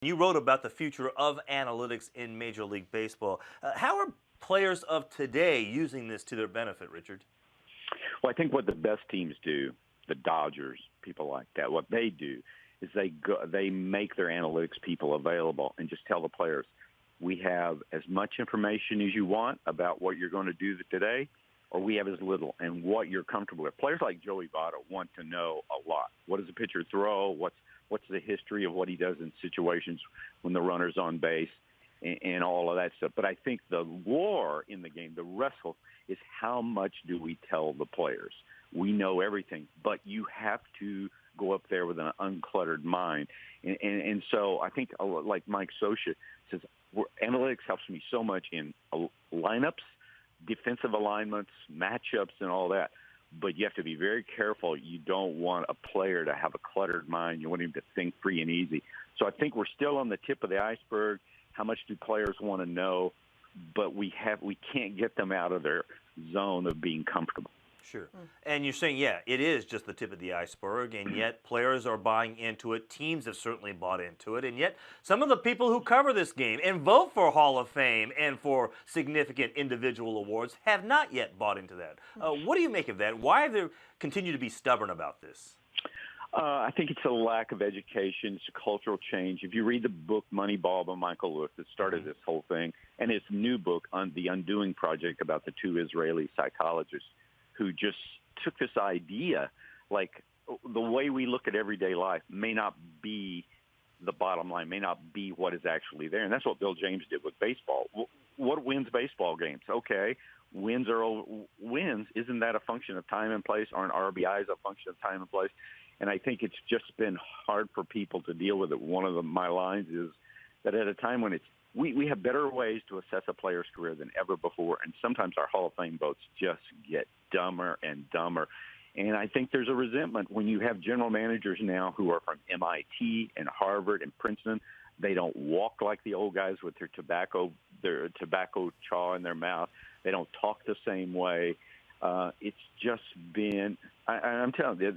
You wrote about the future of analytics in Major League Baseball. How are players of today using this to their benefit, Richard? Well, I think what the best teams do, the Dodgers, people like that, what they do is they make their analytics people available and just tell the players, we have as much information as you want about what you're going to do today, or we have as little, and what you're comfortable with. Players like Joey Votto want to know a lot. What does the pitcher throw? What's the history of what he does in situations when the runner's on base and all of that stuff. But I think the war in the game, the wrestle, is how much do we tell the players? We know everything, but you have to go up there with an uncluttered mind. And so I think, like Mike Scioscia says, analytics helps me so much in lineups, defensive alignments, matchups, and all that. But you have to be very careful. You don't want a player to have a cluttered mind. You want him to think free and easy. So I think we're still on the tip of the iceberg. How much do players want to know? But we can't get them out of their zone of being comfortable. Sure. And you're saying, yeah, it is just the tip of the iceberg, and yet players are buying into it. Teams have certainly bought into it, and yet some of the people who cover this game and vote for Hall of Fame and for significant individual awards have not yet bought into that. What do you make of that? Why do they continue to be stubborn about this? I think it's a lack of education. It's a cultural change. If you read the book Moneyball by Michael Lewis that started this whole thing, and his new book on the Undoing Project about the two Israeli psychologists who just took this idea, like the way we look at everyday life may not be the bottom line, may not be what is actually there. And that's what Bill James did with baseball. What wins baseball games? Okay, wins. Isn't that a function of time and place? Aren't RBIs a function of time and place? And I think it's just been hard for people to deal with it. One of my lines is that at a time when we have better ways to assess a player's career than ever before, and sometimes our Hall of Fame votes just get dumber and dumber. And I think there's a resentment when you have general managers now who are from MIT and Harvard and Princeton. They don't walk like the old guys with their tobacco chaw in their mouth. They don't talk the same way. It's just been, I'm telling you,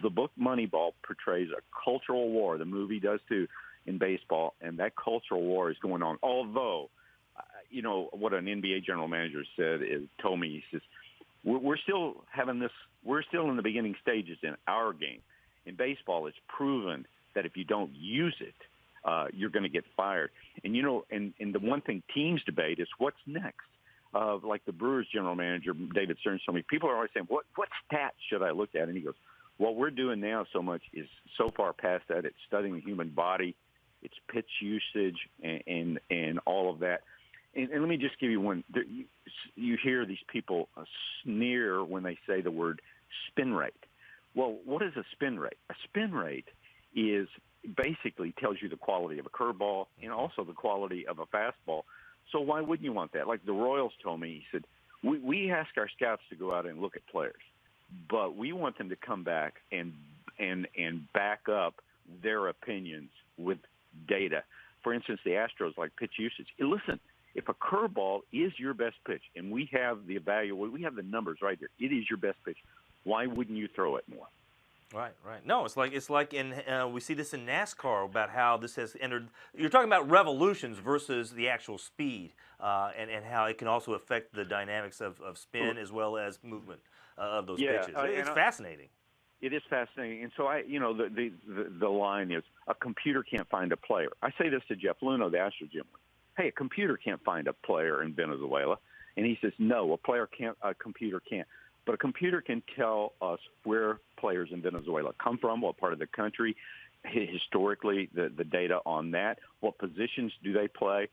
the book Moneyball portrays a cultural war. The movie does too in baseball, and that cultural war is going on. Although, you know, what an NBA general manager told me, he says, we're still having this, we're still in the beginning stages in our game. In baseball, it's proven that if you don't use it, you're going to get fired. And, you know, and the one thing teams debate is what's next. Like the Brewers general manager, David Stearns, told me, people are always saying, what stats should I look at? And he goes, what we're doing now so much is so far past that. It's studying the human body, it's pitch usage, and all of that. And let me just give you one. You hear these people sneer when they say the word spin rate. Well, what is a spin rate? A spin rate is basically tells you the quality of a curveball and also the quality of a fastball. So why wouldn't you want that? Like the Royals told me, he said, we ask our scouts to go out and look at players, but we want them to come back and back up their opinions with data. For instance, the Astros, like pitch usage. Listen, if a curveball is your best pitch, and we have the numbers right here, it is your best pitch, why wouldn't you throw it more? Right. No, it's like in we see this in NASCAR about how this has entered. You're talking about revolutions versus the actual speed, and how it can also affect the dynamics of spin as well as movement of those pitches. It's fascinating. It is fascinating, and so the line is a computer can't find a player. I say this to Jeff Luno, the Astros GM. Hey, a computer can't find a player in Venezuela, and he says no, a computer can't. But a computer can tell us where players in Venezuela come from, what part of the country, historically, the data on that, what positions do they play,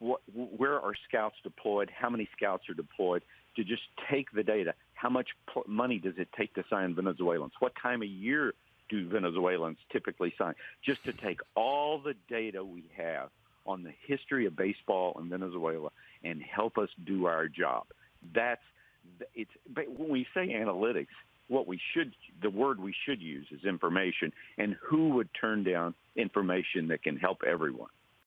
where are scouts deployed, how many scouts are deployed, to just take the data. How much money does it take to sign Venezuelans? What time of year do Venezuelans typically sign? Just to take all the data we have on the history of baseball in Venezuela and help us do our job. But when we say analytics, the word we should use is information, and who would turn down information that can help everyone?